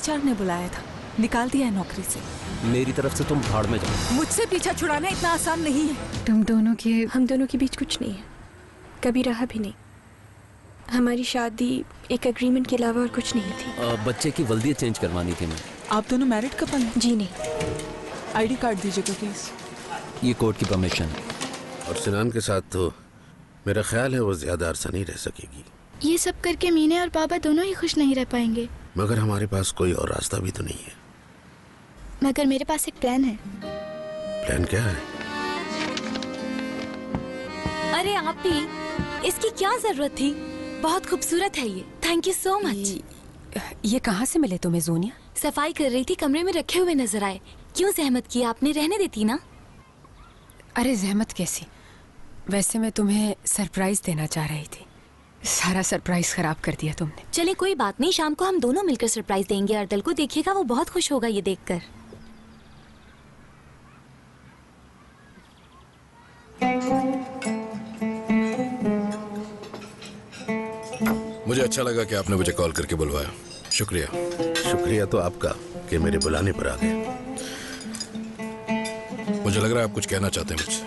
HR ने बुलाया था, निकाल दिया है नौकरी से। मेरी तरफ से तुम भाड़ में जाओ। मुझसे पीछा छुड़ाना इतना आसान नहीं है। हम दोनों के बीच कुछ नहीं है, कभी रहा भी नहीं। हमारी शादी एक एग्रीमेंट के अलावा और कुछ नहीं थी। बच्चे की वर्दी चेंज करवानी थी। मैं आप दोनों मैरिड कपल हैं? जी नहीं। आईडी कार्ड दीजिएगा प्लीज। ये कोर्ट की परमिशन है। और सिनान के साथ तो मेरा ख्याल है वो ज्यादा अरसा नहीं रह सकेगी। ये सब करके मीने और बाबा दोनों ही खुश नहीं रह पाएंगे। मगर हमारे पास कोई और रास्ता भी तो नहीं है। मगर मेरे पास एक प्लान है। प्लान क्या है? अरे आप भी, इसकी क्या जरूरत थी? बहुत खूबसूरत है ये। Thank you so much. ये कहाँ से मिले तुम्हें जोनिया? सफाई कर रही थी, कमरे में रखे हुए नजर आए। क्यों जहमत की आपने? रहने देती ना। अरे जहमत कैसी, वैसे मैं तुम्हें सरप्राइज देना चाह रही थी। सारा सरप्राइज खराब कर दिया तुमने। चले कोई बात नहीं, शाम को हम दोनों मिलकर सरप्राइज देंगे अर्दल को। देखिएगा वो बहुत खुश होगा ये देखकर। मुझे अच्छा लगा कि आपने मुझे कॉल करके बुलवाया। शुक्रिया। शुक्रिया तो आपका कि मेरे बुलाने पर आ गए। मुझे लग रहा है आप कुछ कहना चाहते हैं मुझसे।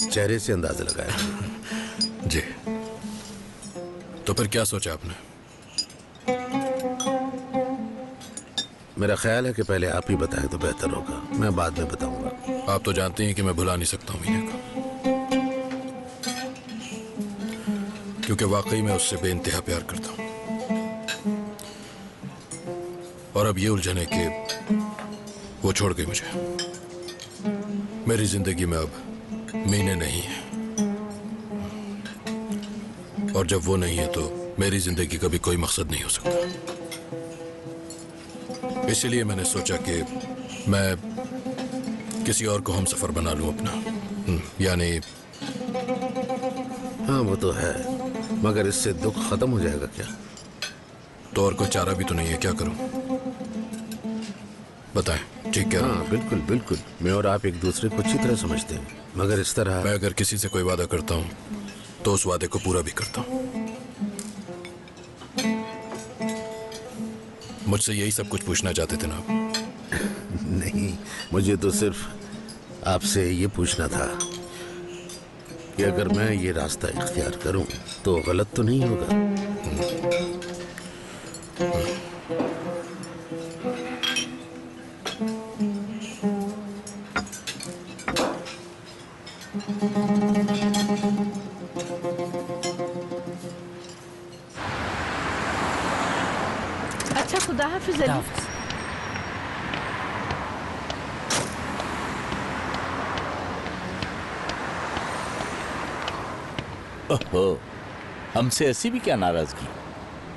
चेहरे से अंदाजा लगाया। जी, तो फिर क्या सोचा आपने? मेरा ख्याल है कि पहले आप ही बताएं तो बेहतर होगा, मैं बाद में बताऊंगा। आप तो जानते हैं कि मैं भुला नहीं सकता हूँ मीने को, क्योंकि वाकई मैं उससे बेइंतहा प्यार करता हूँ। और अब ये उलझन है कि वो छोड़ गई मुझे। मेरी जिंदगी में अब मीने नहीं है, और जब वो नहीं है तो मेरी जिंदगी का भी कोई मकसद नहीं हो सकता। इसलिए मैंने सोचा कि मैं किसी और को हम सफर बना लूं अपना। यानी हाँ वो तो है, मगर इससे दुख खत्म हो जाएगा क्या? तो और कोई चारा भी तो नहीं है, क्या करूं? बताएं, ठीक कह रहा हूं? हाँ बिल्कुल बिल्कुल, मैं और आप एक दूसरे को अच्छी तरह समझते हैं, मगर इस तरह मैं अगर किसी से कोई वादा करता हूं तो उस वादे को पूरा भी करता हूं। मुझसे यही सब कुछ पूछना चाहते थे ना आप? नहीं, मुझे तो सिर्फ आपसे ये पूछना था कि अगर मैं ये रास्ता इख्तियार करूं तो गलत तो नहीं होगा। अच्छा, खुदा हाफिज अली। ओहो, हमसे ऐसी भी क्या नाराजगी?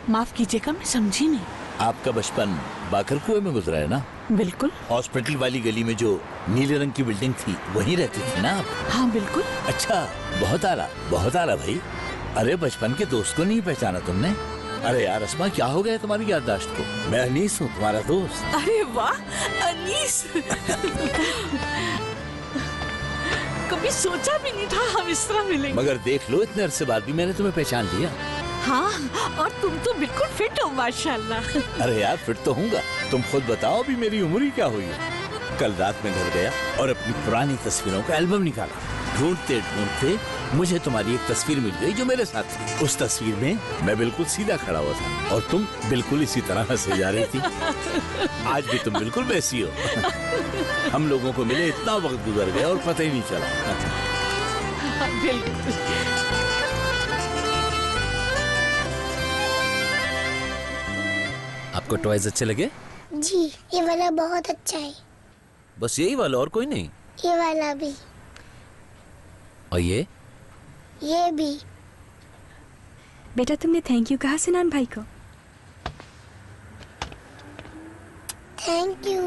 माफ कीजिएगा, मैं समझी नहीं। आपका बचपन बाकर कुएं में गुजरा है ना? बिल्कुल। हॉस्पिटल वाली गली में जो नीले रंग की बिल्डिंग थी वहीं रहती थी ना आप? हाँ बिल्कुल। अच्छा, बहुत आला भाई। अरे बचपन के दोस्त को नहीं पहचाना तुमने? अरे यार अस्मा, क्या हो गया तुम्हारी याददाश्त को? मैं अनीस हूँ, तुम्हारा दोस्त। अरे वाह अनीस। कभी सोचा भी नहीं था हम इस तरह मिलेंगे। मगर देख लो, इतने अरसे बाद भी मैंने तुम्हें पहचान लिया। हाँ, और तुम तो बिल्कुल फिट हो माशाल्लाह। अरे यार फिट तो हूँगा, तुम खुद बताओ अभी मेरी उम्र ही क्या हुई है। कल रात में घर गया और अपनी पुरानी तस्वीरों का एल्बम निकाला। ढूंढते ढूंढते मुझे तुम्हारी एक तस्वीर मिल गई जो मेरे साथ थी। उस तस्वीर में मैं बिल्कुल सीधा खड़ा हुआ था और तुम बिल्कुल इसी तरह हंसे जा रही थी। आज भी तुम बिल्कुल वैसी हो। हम लोगों को मिले इतना वक्त गुजर गया और पता ही नहीं चला। बिल्कुल। आपको टॉयज अच्छे लगे? जी, ये वाला बहुत अच्छा है। बस यही वाला, और कोई नहीं? ये वाला भी। और ये भी। बेटा तुमने थैंक यू कहा सिनान भाई को? Thank you.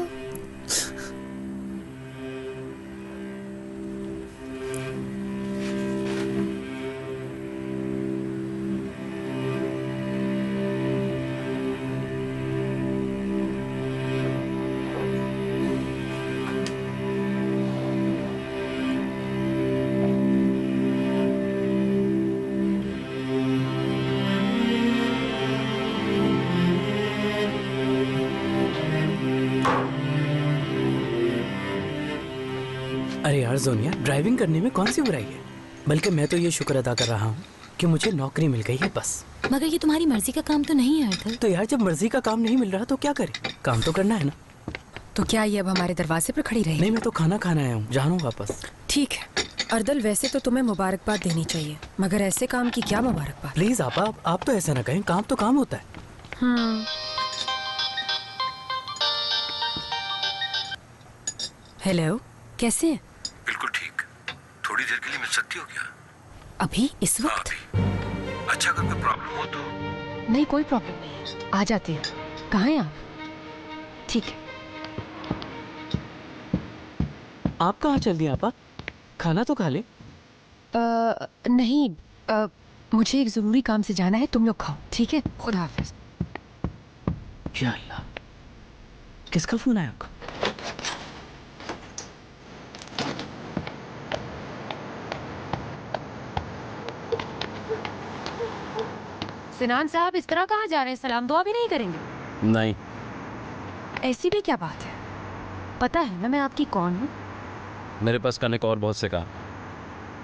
सोनिया, ड्राइविंग करने में कौन सी बुराई है? बल्कि मैं तो ये शुक्र अदा कर रहा हूँ कि मुझे नौकरी मिल गई है बस। मगर ये तुम्हारी मर्जी का काम तो नहीं है अर्थल। तो यार जब मर्जी का काम नहीं मिल रहा तो क्या करें? काम तो करना है ना। तो क्या ये अब हमारे दरवाजे पर खड़ी रहेगी? नहीं, मैं तो खाना खाने आया हूँ, जानू वापस। ठीक है अर्दल, वैसे तो तुम्हें मुबारकबाद देनी चाहिए, मगर ऐसे काम की क्या मुबारकबाद? प्लीज आपा, आप तो ऐसा ना कहें, काम तो काम होता है। हेलो, कैसे हैं? बिल्कुल ठीक। थोड़ी देर के लिए मिल सकती हो क्या? अभी इस वक्त? अच्छा, अगर कोई प्रॉब्लम हो तो। नहीं, कोई प्रॉब्लम नहीं है, आ जाते हैं। कहाँ हैं आप? ठीक है। आप कहाँ चल दिए आपा? खाना तो खा ले। नहीं, मुझे एक जरूरी काम से जाना है, तुम लोग खाओ, ठीक है? खुदा हाफिज। या अल्लाह, किसका फोन आया आपका? सिनान साहब, इस तरह कहाँ जा रहे हैं? सलाम दुआ भी नहीं करेंगे? नहीं। ऐसी भी क्या बात है? पता है ना मैं आपकी कौन हूँ? मेरे पास करने को और बहुत से काम।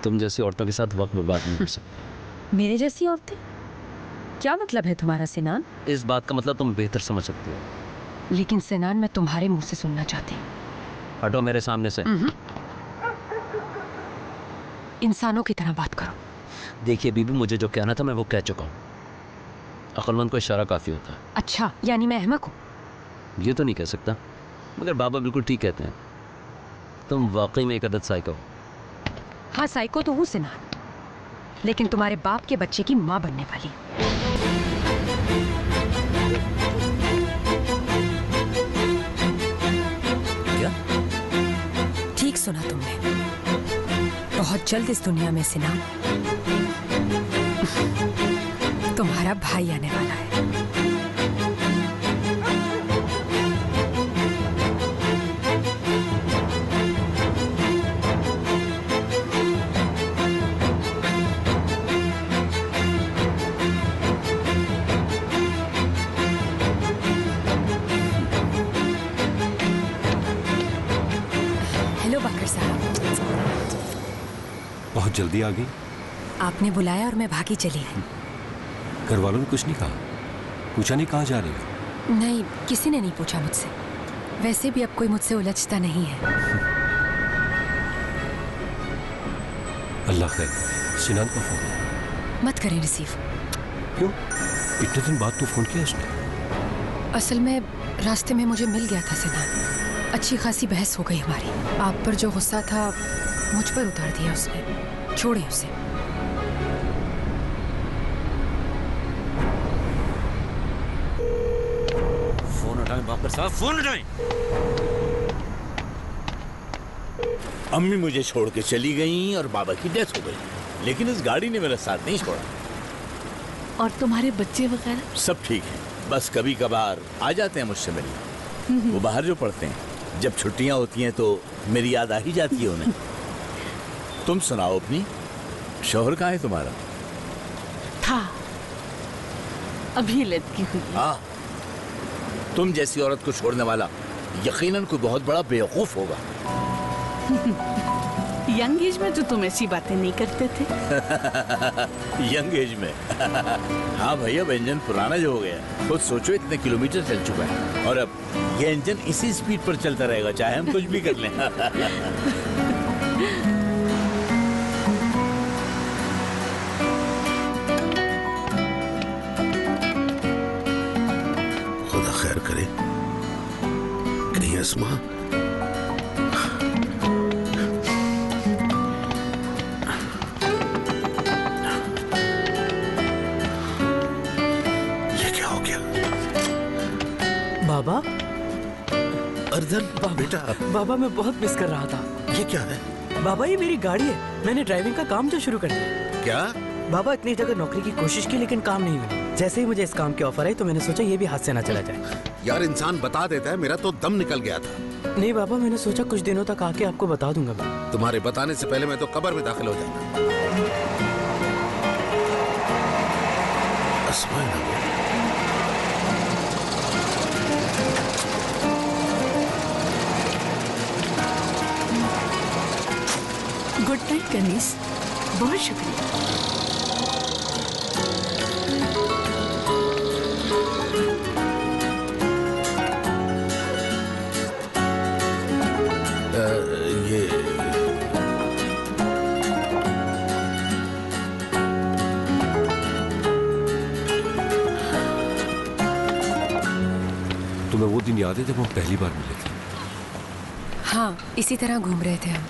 तुम जैसी औरतों के साथ वक्त बर्बाद नहीं कर सकते। मेरे जैसी औरतें? क्या मतलब है तुम्हारा सिनान? इस बात का मतलब तुम बेहतर समझ सकती हो। लेकिन सिनान, मैं तुम्हारे मुंह से सुनना चाहती हूँ। हटो मेरे सामने से। इंसानों की तरह बात करो। देखिए बीबी, मुझे जो कहना था मैं वो कह चुका हूँ। अक्लमंद को इशारा काफी होता है। अच्छा, यानी मैं अहमक हूँ? ये तो नहीं कह सकता, मगर बाबा बिल्कुल ठीक कहते हैं। तुम वाकई में एक अदद साइको हो। हाँ, साइको तो हूँ सिनान, लेकिन तुम्हारे बाप के बच्चे की माँ बनने वाली। क्या? ठीक सुना तुमने, बहुत जल्द इस दुनिया में सिनान तुम्हारा भाई आने वाला है। हेलो बकर साहब। बहुत जल्दी आ गई। आपने बुलाया और मैं भागी चली आई। घर वालों ने कुछ नहीं कहा? पूछा नहीं कहाँ जा रही हो? नहीं, किसी ने नहीं पूछा मुझसे। वैसे भी अब कोई मुझसे उलझता नहीं है। अल्लाह खैर। सिनान का फोन? मत करें रिसीव। क्यों? इतने दिन बाद तो फोन किया उसने। असल में रास्ते में मुझे मिल गया था सिनान। अच्छी खासी बहस हो गई हमारी। आप पर जो गुस्सा था मुझ पर उतार दिया उसने। छोड़े उसे। फोन उठाएं बाकर साहब, फोन उठाएं। अम्मी मुझे छोड़ के चली गई और बाबा की डेथ हो गई, लेकिन इस गाड़ी ने मेरा साथ नहीं छोड़ा। और तुम्हारे बच्चे वगैरह? सब ठीक है, बस कभी कभार आ जाते हैं मुझसे मिलने। वो बाहर जो पढ़ते हैं, जब छुट्टियां होती हैं तो मेरी याद आ ही जाती है उन्हें। तुम सुनाओ अपनी, शौहर कहाँ है तुम्हारा? था, अभी लड़की हुई। हाँ, तुम जैसी औरत को छोड़ने वाला यकीनन कोई बहुत बड़ा बेवकूफ होगा। यंग एज में तो तुम ऐसी बातें नहीं करते थे। यंग एज में? हाँ भैया, अब इंजन पुराना जो हो गया, खुद सोचो इतने किलोमीटर चल चुका है और अब ये इंजन इसी स्पीड पर चलता रहेगा चाहे हम कुछ भी कर लें। खुदा खैर करे। कहीं अस्मा? बाबा? अर्दल बेटा। बाबा मैं बहुत मिस कर रहा था। ये क्या है? बाबा ये मेरी गाड़ी है, मैंने ड्राइविंग का काम जो शुरू कर दिया। क्या? बाबा इतनी जगह नौकरी की कोशिश की लेकिन काम नहीं मिला। जैसे ही मुझे इस काम की ऑफर आई तो मैंने सोचा ये भी हाथ से ना चला जाए। यार इंसान बता देता है, मेरा तो दम निकल गया था। नहीं बाबा, मैंने सोचा कुछ दिनों तक आके आपको बता दूंगा मैं। तुम्हारे बताने से पहले मैं तो कब्र में दाखिल हो जाता। गुड नाइट कनीस, बहुत शुक्रिया। तुम्हें वो दिन याद है जब हम पहली बार मिले थे? हाँ, इसी तरह घूम रहे थे हम।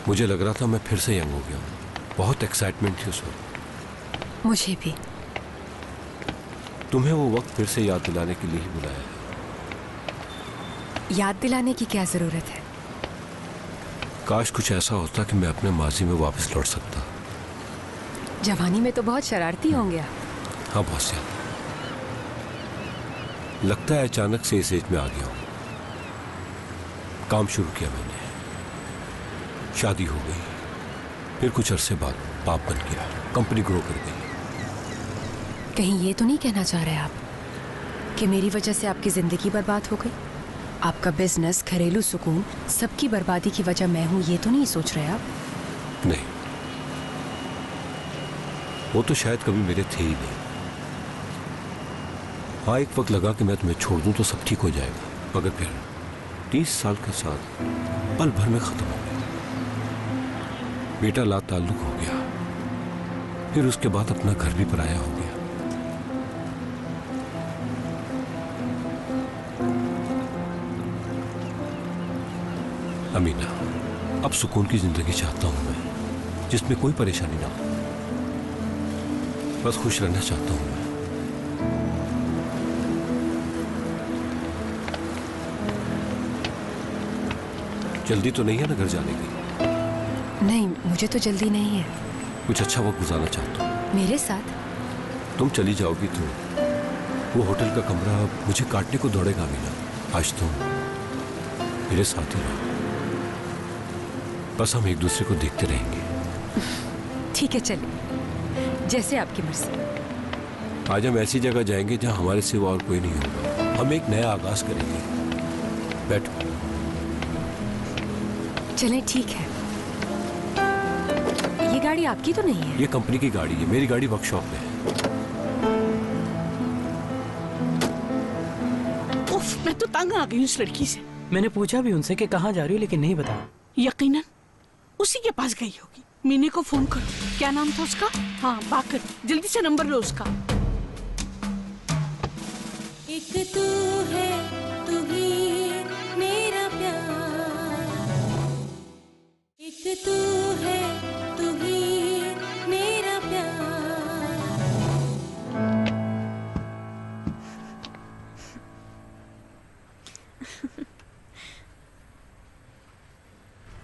मुझे लग रहा था मैं फिर से यंग हो गया हूँ। बहुत एक्साइटमेंट थी उस वक्त। मुझे भी। तुम्हें वो वक्त फिर से याद दिलाने के लिए ही बुलाया है। याद दिलाने की क्या जरूरत है? काश कुछ ऐसा होता कि मैं अपने माजी में वापस लौट सकता। जवानी में तो बहुत शरारती होंगे आप। हाँ, बहुत ज्यादा। लगता है अचानक से इस एज में आ गया हूँ। काम शुरू किया मैंने, शादी हो गई, फिर कुछ अरसे बाद बाप बन गया, कंपनी ग्रो कर गई। कहीं ये तो नहीं कहना चाह रहे आप कि मेरी वजह से आपकी जिंदगी बर्बाद हो गई? आपका बिजनेस, घरेलू सुकून, सबकी बर्बादी की वजह मैं हूं, ये तो नहीं सोच रहे आप? नहीं, वो तो शायद कभी मेरे थे ही नहीं। हाँ, एक वक्त लगा कि मैं तुम्हें छोड़ दूं तो सब ठीक हो जाएगा, मगर फिर 30 साल का साथ पल भर में खत्म हो गया। बेटा ला ताल्लुक हो गया, फिर उसके बाद अपना घर भी पराया हो गया। अमीना, अब सुकून की जिंदगी चाहता हूं मैं, जिसमें कोई परेशानी ना हो। बस खुश रहना चाहता हूं मैं। जल्दी तो नहीं है ना घर जाने की? नहीं, मुझे तो जल्दी नहीं है। कुछ अच्छा वक्त गुजारना चाहता हूँ। मेरे साथ? तुम चली जाओगी तो वो होटल का कमरा मुझे काटने को दौड़ेगा अमीना। आज तुम मेरे साथ ही रहो, बस हम एक दूसरे को देखते रहेंगे। ठीक है, चलिए, जैसे आपकी मर्जी। आज हम ऐसी जगह जाएंगे जहां हमारे सिवा और कोई नहीं होगा। हम एक नया आगाज करेंगे। बैठो। चलें, ठीक है। ये गाड़ी आपकी तो नहीं है? ये कंपनी की गाड़ी है, मेरी गाड़ी वर्कशॉप में है। उफ, मैं तो तंग आ गई उस लड़की से। मैंने पूछा भी उनसे कि कहाँ जा रही हो, लेकिन नहीं बताया। यकीनन उसी के पास गई होगी। मीने को फोन करो। क्या नाम था उसका? हाँ, बाकर, जल्दी से नंबर लो उसका। एक तू है, तू ही मेरा प्यार। एक तू है, तू ही मेरा प्यार।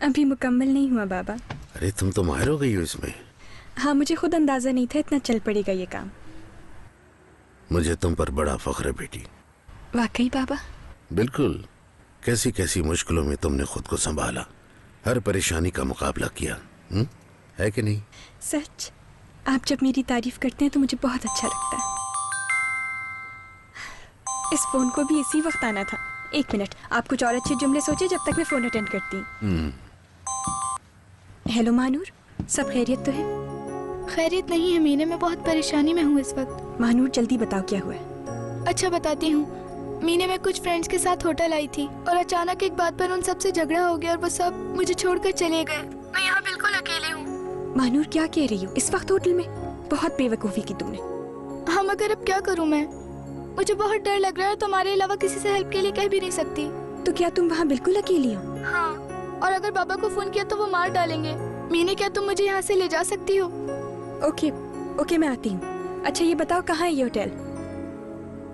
अभी मुकम्मल नहीं हुआ बाबा। अरे तुम तो माहिर हो गई हो इसमें। हाँ, मुझे खुद अंदाजा नहीं था इतना चल पड़ेगा ये काम। मुझे तुम पर बड़ा फख्र है बेटी। वाकई बाबा? बिल्कुल। कैसी कैसी मुश्किलों में तुमने खुद को संभाला, हर परेशानी का मुकाबला किया, है कि नहीं? सच, आप जब मेरी तारीफ करते हैं तो मुझे बहुत अच्छा लगता है। इस फोन को भी इसी वक्त आना था। एक मिनट, आप कुछ और अच्छे जुमले सोचे जब तक मैं फोन अटेंड करती। हेलो महानूर, सब खैरियत तो है? खैरियत नहीं है मीने, मैं बहुत परेशानी में हूँ इस वक्त। महानूर जल्दी बताओ क्या हुआ है। अच्छा बताती हूँ। मीने मैं कुछ फ्रेंड्स के साथ होटल आई थी और अचानक एक बात पर उन सबसे झगड़ा हो गया और वो सब मुझे छोड़कर चले गए। मैं यहाँ बिल्कुल अकेले हूँ। महानूर क्या कह रही हो, इस वक्त होटल में? बहुत बेवकूफ़ी की तुमने। हाँ, मगर अब क्या करूँ मैं? मुझे बहुत डर लग रहा है, तुम्हारे अलावा किसी से हेल्प के लिए कह भी नहीं सकती। तो क्या तुम वहाँ बिल्कुल अकेली हो? हाँ, और अगर बाबा को फोन किया तो वो मार डालेंगे। मीने, क्या तुम मुझे यहाँ से ले जा सकती हो? ओके, मैं आती हूँ। अच्छा ये बताओ कहाँ है ये होटल?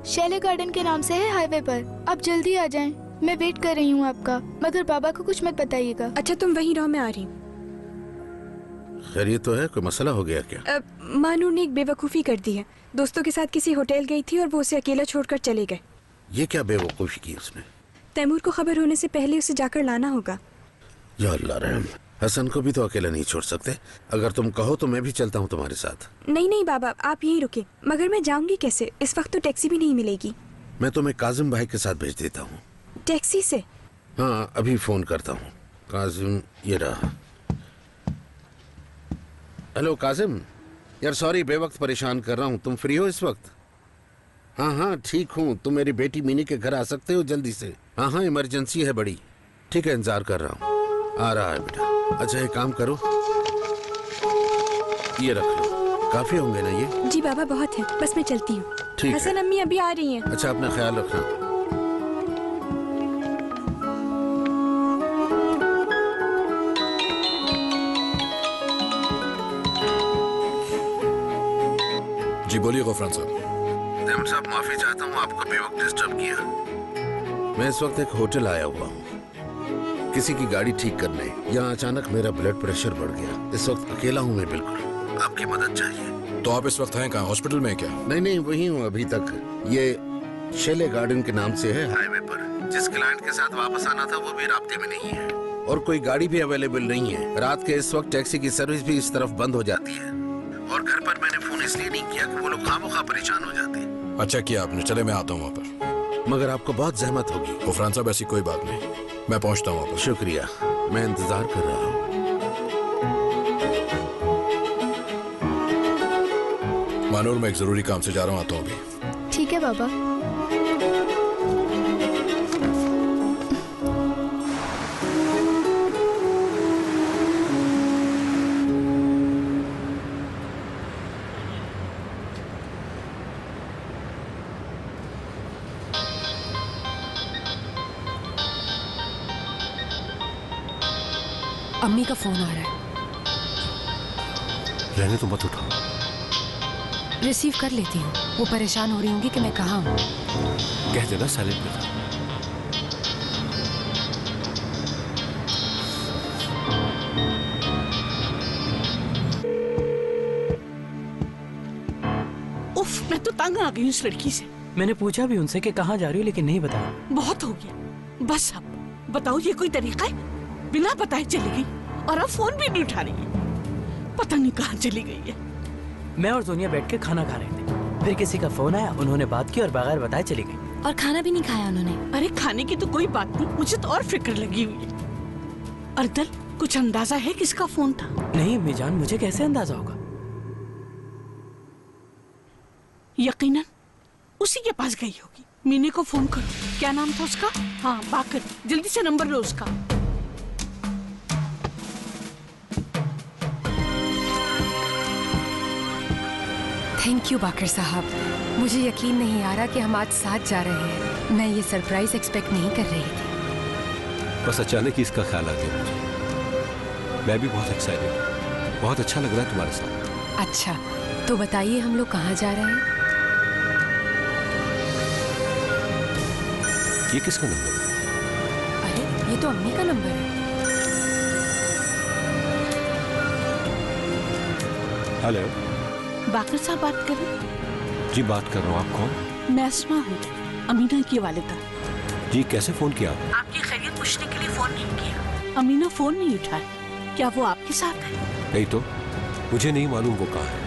शैले गार्डन के नाम से है, हाईवे पर। आप जल्दी आ जाएं, मैं वेट कर रही हूँ आपका। मगर बाबा को कुछ मत बताइएगा। अच्छा तुम वहीं रहो, मैं आ रही हूँ। खैरियत तो है? कोई मसला हो गया क्या? मानूर ने एक बेवकूफ़ी कर दी है। दोस्तों के साथ किसी होटल गई थी और वो उसे अकेला छोड़कर चले गए। ये क्या बेवकूफ़ी की उसने? तैमूर को खबर होने से पहले उसे जाकर लाना होगा। या अल्लाह रहम, हसन को भी तो अकेला नहीं छोड़ सकते। अगर तुम कहो तो मैं भी चलता हूँ तुम्हारे साथ। नहीं बाबा, आप यहीं रुके। मगर मैं जाऊंगी कैसे? इस वक्त तो टैक्सी भी नहीं मिलेगी। मैं तुम्हें काजिम भाई के साथ भेज देता हूँ। टैक्सी से? हाँ, अभी फोन करता हूँ। काजिम, ये रहा। हेलो काजिम, यार सॉरी बेवक्त परेशान कर रहा हूँ। तुम फ्री हो इस वक्त? हाँ हाँ ठीक हूँ। तुम मेरी बेटी मिनी के घर आ सकते हो जल्दी से? हाँ हाँ इमरजेंसी है बड़ी। ठीक है इंतजार कर रहा हूँ। आ रहा है बेटा। अच्छा एक काम करो, ये रख लो, काफी होंगे ना ये? जी बाबा बहुत है, बस मैं चलती हूँ। ठीक हसन है। अम्मी अभी आ रही हैं। अच्छा अपना ख्याल रखना। जी बोलिए गफरान साहब। तैमूर साहब माफी चाहता हूँ आपको बेवक्त डिस्टर्ब किया। मैं इस वक्त एक होटल आया हुआ हूँ किसी की गाड़ी ठीक करने। यहाँ अचानक मेरा ब्लड प्रेशर बढ़ गया। इस वक्त अकेला हूँ मैं बिल्कुल, आपकी मदद चाहिए। तो आप इस वक्त हैं कहाँ? हॉस्पिटल में क्या? नहीं नहीं वही हूँ अभी तक। ये शेले गार्डन के नाम से है हाईवे पर। जिस क्लाइंट के साथ वापस आना था वो भी राब्ते में नहीं है और कोई गाड़ी भी अवेलेबल नहीं है। रात के इस वक्त टैक्सी की सर्विस भी इस तरफ बंद हो जाती है और घर पर मैंने फोन इसलिए नहीं किया कि वो लोग खामोखा परेशान हो जाते। अच्छा किया आपने। चले मैं आता हूँ वहाँ पर। मगर आपको बहुत जहमत होगी। गफरान साहब ऐसी कोई बात नहीं, मैं पहुँचता हूँ वहाँ पर। शुक्रिया, मैं इंतजार कर रहा हूँ। मानूर मैं एक जरूरी काम से जा रहा हूँ, आता हूँ अभी। ठीक है बाबा। अम्मी का फोन आ रहा है। रहने तो मत उठाओ। रिसीव कर लेती हूँ। वो परेशान हो रही होंगी कि मैं कहाँ हूँ। कह देना साइलेंट में था। उफ, मैं तो तंग आ गई हूँ इस लड़की से। मैंने पूछा भी उनसे कि कहाँ जा रही हो, लेकिन नहीं बताया। बहुत हो गया, बस अब बताओ ये कोई तरीका है? बिना बताए चली गई और अब फोन भी नहीं उठा रही है। पता नहीं कहाँ चली गई है। मैं और सोनिया बैठ के खाना खा रहे थे, फिर किसी का फोन आया, उन्होंने बात की और बगैर बताए चली गई। और खाना भी नहीं खाया उन्होंने? अरे खाने की तो कोई बात नहीं, मुझे तो और फिक्र लगी हुई है। अर्दल, कुछ अंदाजा है किसका फोन था? नहीं अम्मी जान, मुझे कैसे अंदाजा होगा? यकीनन उसी के पास गई होगी। मीनी को फोन करो। क्या नाम था उसका? हाँ बाकर, जल्दी से नंबर लो उसका। थैंक यू बाकर साहब। मुझे यकीन नहीं आ रहा कि हम आज साथ जा रहे हैं। मैं ये सरप्राइज एक्सपेक्ट नहीं कर रही थी। बस अचानक ही इसका ख्याल आ गया मुझे। मैं भी बहुत एक्साइटेड हूँ। बहुत अच्छा लग रहा है तुम्हारे साथ। अच्छा तो बताइए हम लोग कहाँ जा रहे हैं? ये किसका नंबर है? अरे ये तो अम्मी का नंबर है। हेलो। बाकर साहब बात कर रहे? जी बात कर रहा हूँ। आप कौन? मैं अस्मा हूँ, अमीना की वालिदा। जी कैसे फोन किया? आपकी खैरियत पूछने के लिए फोन नहीं किया। अमीना फोन नहीं उठाया। क्या वो आपके साथ है? नहीं तो मुझे नहीं मालूम वो कहाँ है।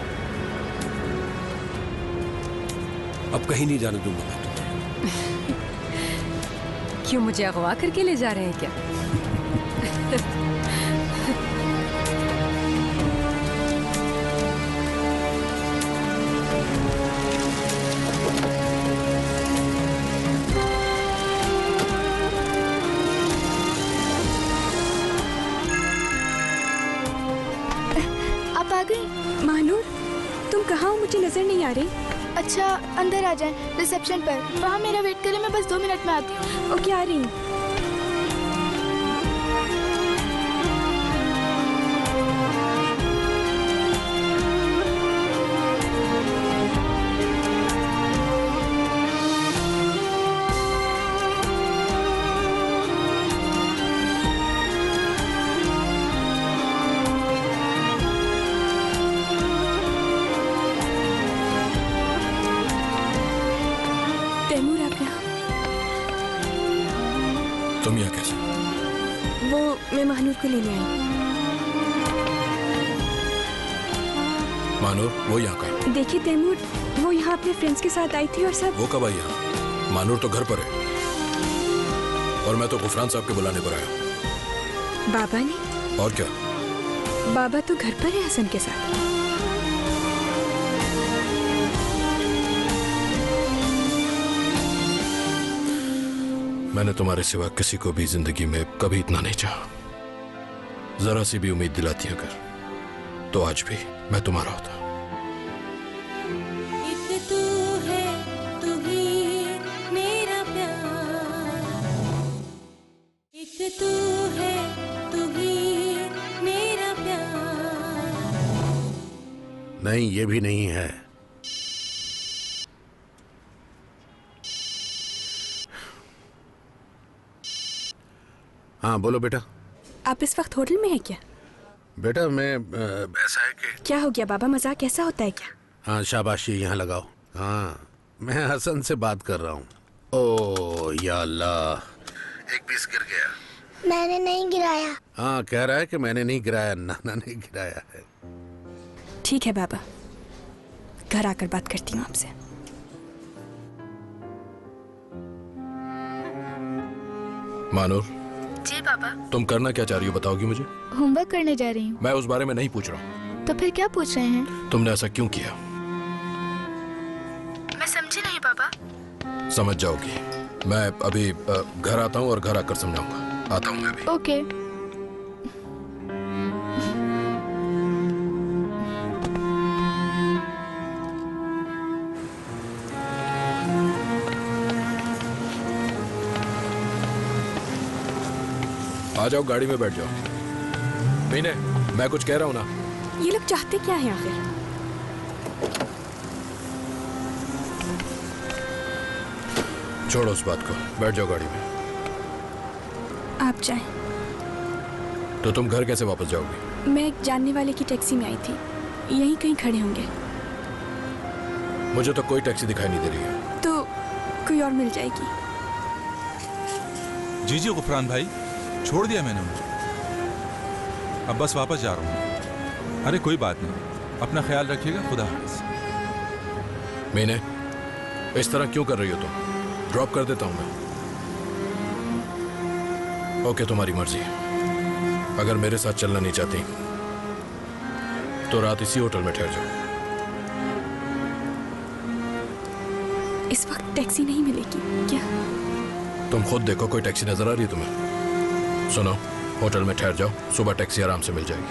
अब कहीं नहीं जाने दूंगा मैं तुझे। क्यों, मुझे अगवा करके ले जा रहे हैं क्या? आप आ गई? मानूर, तुम कहाँ हो? मुझे नजर नहीं आ रही। अच्छा अंदर आ जाएं, रिसेप्शन पर। वहाँ मेरा वेट करें, मैं बस 2 मिनट में आती हूँ। ओके आ रही हूँ। तैमूर आप यहाँ? तुम यहाँ कैसे? वो मैं महानूर को लेने आई। मानूर वो यहाँ का? देखिए तैमूर, वो यहाँ अपने फ्रेंड्स के साथ आई थी और सब। वो कब आई यहाँ? मानूर तो घर पर है और मैं तो गुफरान साहब के बुलाने पर आया। बाबा ने? और क्या, बाबा तो घर पर है हसन के साथ। मैंने तुम्हारे सिवा किसी को भी जिंदगी में कभी इतना नहीं चाहा। जरा सी भी उम्मीद दिलाती अगर, तो आज भी मैं तुम्हारा होता। एक तू है, तू ही मेरा प्यार। एक तू है, तू ही मेरा प्यार। नहीं, ये भी नहीं है। हाँ बोलो बेटा। आप इस वक्त होटल में हैं क्या? बेटा मैं ऐसा है कि क्या हो गया बाबा, मजाक ऐसा होता है क्या? हाँ शाबाशी, यहाँ लगाओ। हाँ मैं हसन से बात कर रहा हूँ। ओ या अल्लाह, एक पीस गिर गया। मैंने नहीं गिराया। हाँ कह रहा है कि मैंने नहीं गिराया, नाना ने गिराया है। ठीक है बाबा, घर आकर बात करती हूँ आपसे। मानूर, जी बाबा। तुम करना क्या चाह रही हो बताओगी मुझे? होमवर्क करने जा रही हूँ। मैं उस बारे में नहीं पूछ रहा हूँ। तो फिर क्या पूछ रहे हैं? तुमने ऐसा क्यों किया? मैं समझी नहीं बाबा। समझ जाओगी। मैं अभी घर आता हूँ और घर आकर समझाऊंगा। आता हूँ मैं भी। ओके। आ जाओ, गाड़ी में बैठ जाओ। मीने, मैं कुछ कह रहा हूँ ना। ये लोग चाहते क्या हैं आखिर? छोड़ो उस बात को, बैठ जाओ गाड़ी में। आप जाएं। तो तुम घर कैसे वापस जाओगी? मैं एक जानने वाले की टैक्सी में आई थी, यहीं कहीं खड़े होंगे। मुझे तो कोई टैक्सी दिखाई नहीं दे रही है। तो कोई और मिल जाएगी। जी जी गुफरान भाई, छोड़ दिया मैंने उनको। अब बस वापस जा रहा हूँ। अरे कोई बात नहीं, अपना ख्याल रखिएगा। खुदा हाफिज। मीने, इस तरह क्यों कर रही हो तुम? ड्रॉप कर देता हूँ मैं। ओके, तुम्हारी मर्जी। अगर मेरे साथ चलना नहीं चाहती तो रात इसी होटल में ठहर जाओ। इस वक्त टैक्सी नहीं मिलेगी क्या? तुम खुद देखो, कोई टैक्सी नजर आ रही है तुम्हें? सुनो, होटल में ठहर जाओ, सुबह टैक्सी आराम से मिल जाएगी।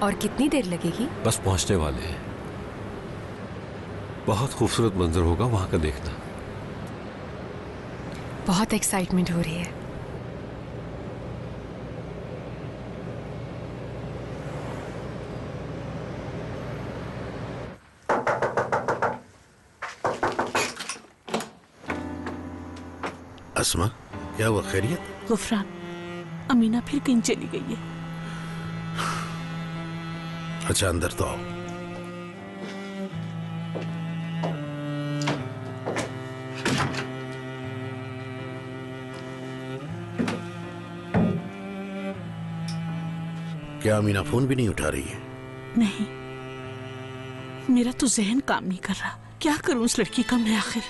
और कितनी देर लगेगी? बस पहुंचने वाले हैं। बहुत खूबसूरत मंजर होगा वहां का, देखना। बहुत एक्साइटमेंट हो रही है। अस्मा, क्या हुआ, खैरियत? गुफरान, अमीना फिर कहीं चली गई है। अच्छा अंदर तो आओ। क्या अमीना फोन भी नहीं उठा रही है? नहीं, मेरा तो जहन काम नहीं कर रहा। क्या करूं उस लड़की का मैं आखिर?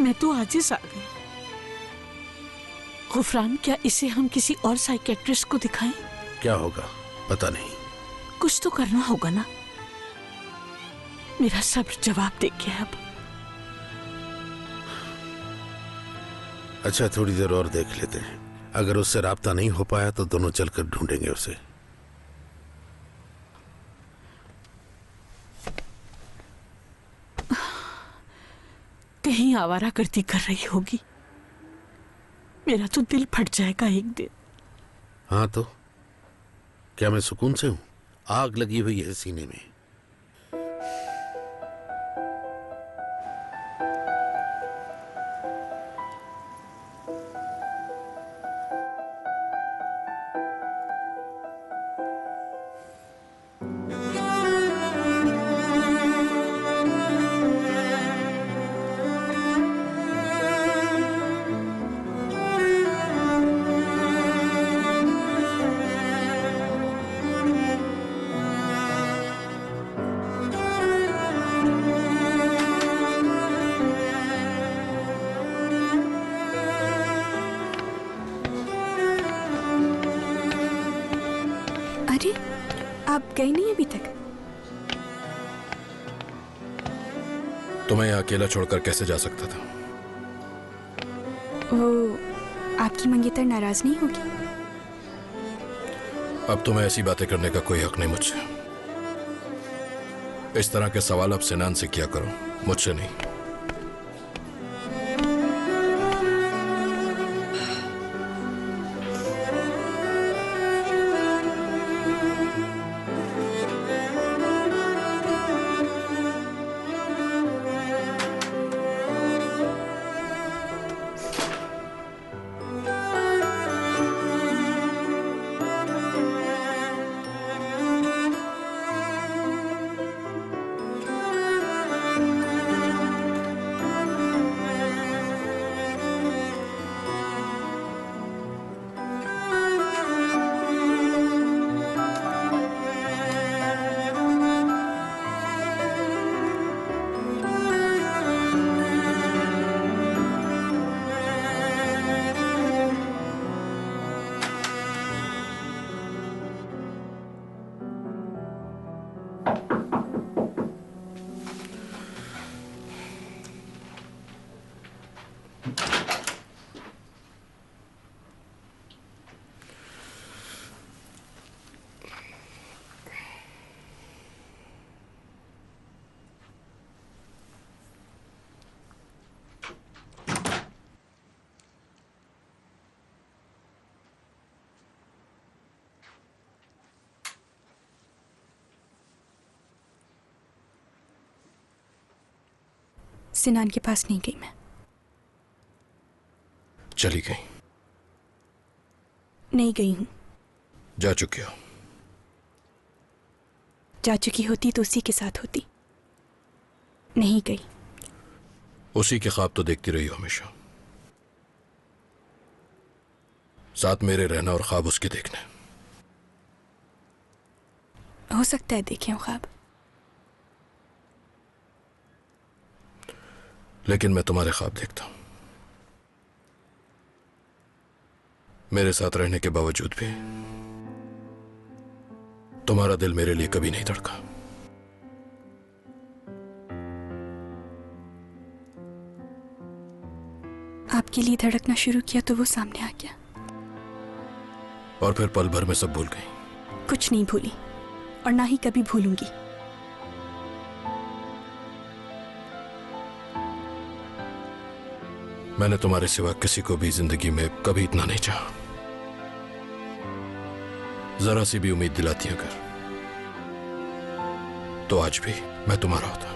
मैं तो आजिज आ गई। गुफरान, क्या इसे हम किसी और साइकेट्रिस्ट को दिखाएं? क्या होगा पता नहीं। कुछ तो करना होगा ना। मेरा सब्र जवाब दे गया अब। अच्छा, थोड़ी देर और देख लेते हैं। अगर उससे राब्ता नहीं हो पाया तो दोनों चलकर ढूंढेंगे उसे। कहीं आवारागर्दी कर रही होगी। मेरा तो दिल फट जाएगा एक दिन। हाँ तो क्या मैं सुकून से हूं? आग लगी हुई है सीने में। आप गए नहीं अभी तक? तुम्हें यहाँ अकेला छोड़कर कैसे जा सकता था? वो आपकी मंगेतर नाराज नहीं होगी? अब तुम्हें ऐसी बातें करने का कोई हक नहीं मुझसे। इस तरह के सवाल अब सिनान से किया करो, मुझसे नहीं। सिनान के पास नहीं गई मैं। चली गई? नहीं गई हूं। जा चुकी हो? जा चुकी होती तो उसी के साथ होती। नहीं गई। उसी के ख्वाब तो देखती रही हो हमेशा, साथ मेरे रहना और ख्वाब उसके देखने। हो सकता है देखे हो ख्वाब, लेकिन मैं तुम्हारे ख्वाब देखता हूं। मेरे साथ रहने के बावजूद भी तुम्हारा दिल मेरे लिए कभी नहीं धड़का। आपके लिए धड़कना शुरू किया तो वो सामने आ गया। और फिर पल भर में सब भूल गई? कुछ नहीं भूली और ना ही कभी भूलूंगी। मैंने तुम्हारे सिवा किसी को भी जिंदगी में कभी इतना नहीं चाहा। जरा सी भी उम्मीद दिलाती अगर, तो आज भी मैं तुम्हारा होता।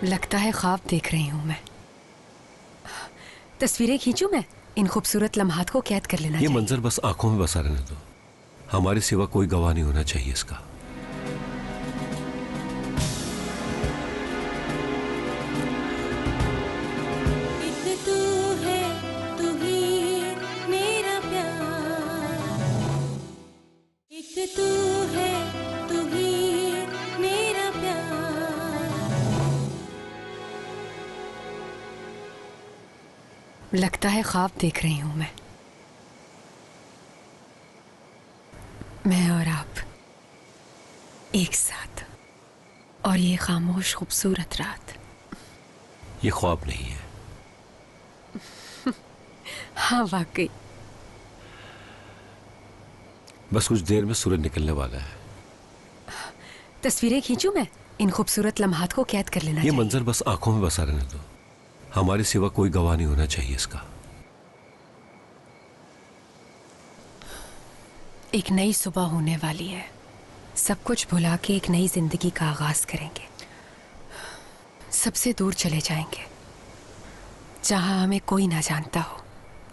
लगता है ख्वाब देख रही हूँ मैं। तस्वीरें खींचूं मैं? इन खूबसूरत लम्हात को कैद कर लेना ये चाहिए। मंजर बस आंखों में बसा रहने दो। हमारे सिवा कोई गवाह नहीं होना चाहिए इसका। लगता है ख्वाब देख रही हूँ मैं और आप एक साथ, और ये खामोश खूबसूरत रात। ये ख्वाब नहीं है। हाँ वाकई। बस कुछ देर में सूरज निकलने वाला है। तस्वीरें खींचूं मैं? इन खूबसूरत लम्हात को कैद कर लेना ये चाहिए। मंजर बस आंखों में बसा रहने दो। हमारे सिवा कोई गवाह नहीं होना चाहिए इसका। एक नई सुबह होने वाली है। सब कुछ भुला के एक नई जिंदगी का आगाज करेंगे। सबसे दूर चले जाएंगे, जहां हमें कोई ना जानता हो।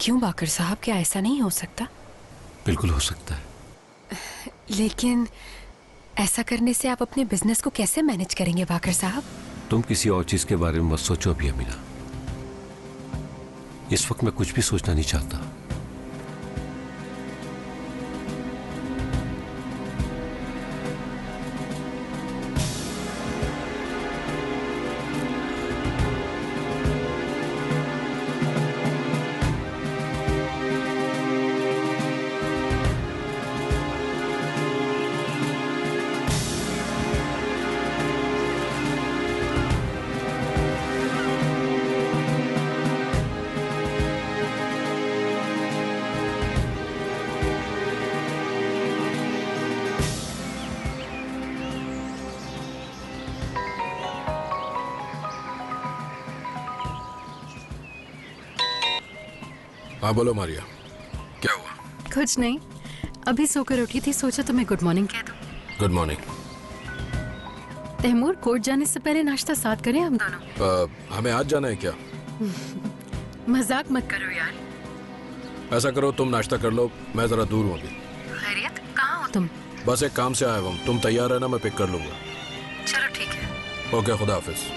क्यों बाकर साहब, क्या ऐसा नहीं हो सकता? बिल्कुल हो सकता है। लेकिन ऐसा करने से आप अपने बिजनेस को कैसे मैनेज करेंगे बाकर साहब? तुम किसी और चीज के बारे में मत सोचो अभी अमीना। इस वक्त मैं कुछ भी सोचना नहीं चाहता। हाँ बोलो मारिया, क्या हुआ? कुछ नहीं, अभी सोकर उठी थी, सोचा तुम्हें गुड मॉर्निंग कह दूं। Good morning. तैमूर, कोर्ट जाने से पहले नाश्ता साथ करें हम दोनों। हमें आज जाना है क्या? मजाक मत करो यार। ऐसा करो, तुम नाश्ता कर लो, मैं जरा दूर हूँ अभी। खैरियत, कहाँ हो तुम? बस एक काम से आया हूँ, तुम तैयार रहना, मैं पिक कर लूंगा। चलो ठीक है। ओके, खुदा हाफिज।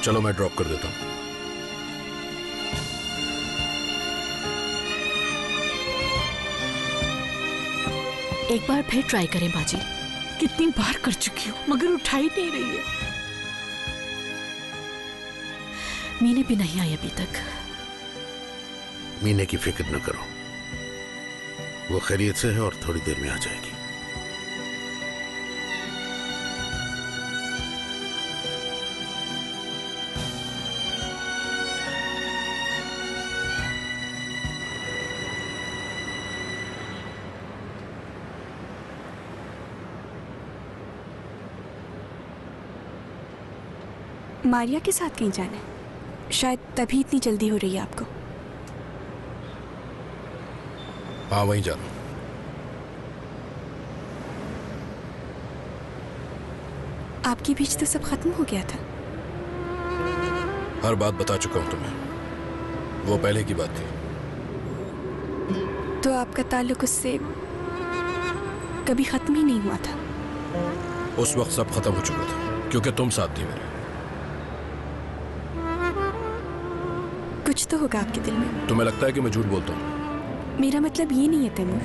चलो मैं ड्रॉप कर देता हूँ। एक बार फिर ट्राई करें बाजी। कितनी बार कर चुकी हूँ मगर उठा ही नहीं रही है। मीने भी नहीं आई अभी तक। मीने की फिक्र न करो, वो खैरियत से है और थोड़ी देर में आ जाएगी। मारिया के साथ कहीं जाना है? शायद तभी इतनी जल्दी हो रही है आपको। हाँ, वहीं जा रहा हूँ। आपके बीच तो सब खत्म हो गया था। हर बात बता चुका हूँ तुम्हें, वो पहले की बात थी। तो आपका ताल्लुक उससे कभी खत्म ही नहीं हुआ था? उस वक्त सब खत्म हो चुका था क्योंकि तुम साथ थी मेरे। कुछ तो होगा आपके दिल में। तुम्हें लगता है कि मैं झूठ बोलता हूँ? मेरा मतलब ये नहीं है तैमूर।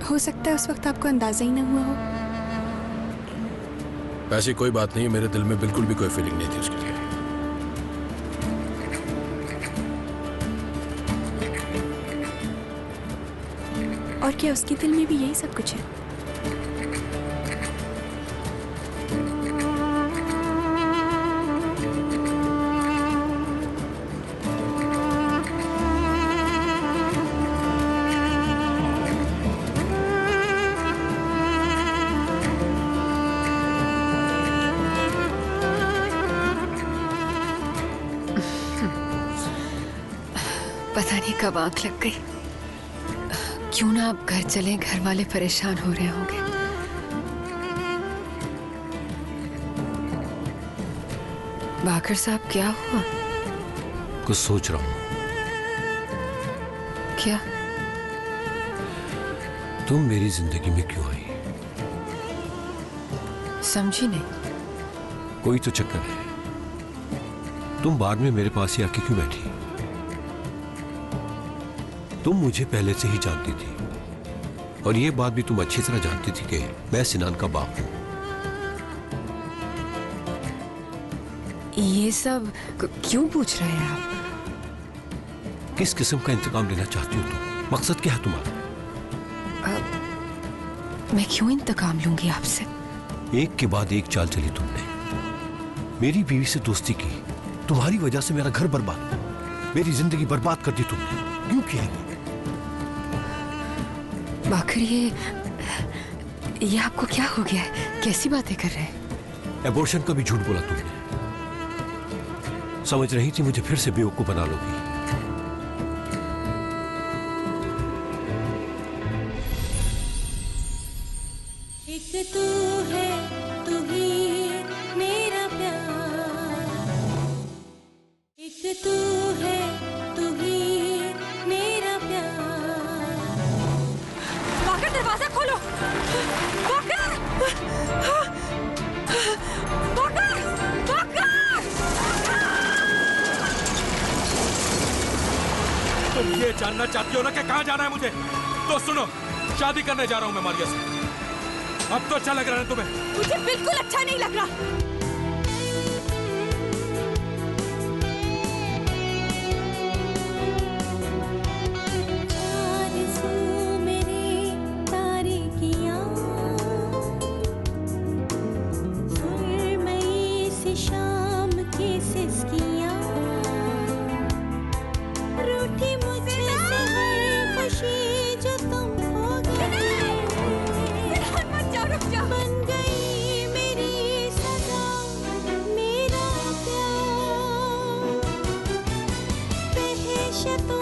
हो सकता है उस वक्त आपको अंदाजा ही ना हुआ हो। ऐसी कोई बात नहीं है, मेरे दिल में बिल्कुल भी कोई फीलिंग नहीं थी उसके लिए। और क्या उसके दिल में भी यही सब कुछ है? पता नहीं कब आंख लग गई। क्यों ना आप घर चलें, घर वाले परेशान हो रहे होंगे। बाकर साहब, क्या हुआ? कुछ सोच रहा हूँ। क्या? तुम मेरी जिंदगी में क्यों आई? समझी नहीं। कोई तो चक्कर है। तुम बाद में मेरे पास ही आके क्यों बैठी? तुम मुझे पहले से ही जानती थी और ये बात भी तुम अच्छी तरह जानती थी कि मैं सिनान का बाप हूं। ये सब क्यों पूछ रहे हैं आप? किस किस्म का इंतकाम लेना चाहती हो तुम? मकसद क्या है तुम्हारा? मैं क्यों इंतकाम लूंगी आपसे? एक के बाद एक चाल चली तुमने। मेरी बीवी से दोस्ती की, तुम्हारी वजह से मेरा घर बर्बाद हुआ, मेरी जिंदगी बर्बाद कर दी तुमने। क्यों किया ये? बाकर, ये आपको क्या हो गया है? कैसी बातें कर रहे हैं? एबॉर्शन का भी झूठ बोला तुमने। समझ रही थी मुझे फिर से बेवकूफ बना लोगी। एक तू है, तू ही मेरा प्यार। एक तू है, तू ही मेरा प्यार। बाकर, दरवाजा खोलो। बाकर! बाकर! बाकर! तुम ये जानना चाहती हो ना कि कहाँ जाना है मुझे? तो सुनो, शादी करने जा रहा हूँ मैं मारिया से। अब तो अच्छा लग रहा है तुम्हें? मुझे बिल्कुल अच्छा नहीं लग रहा। तो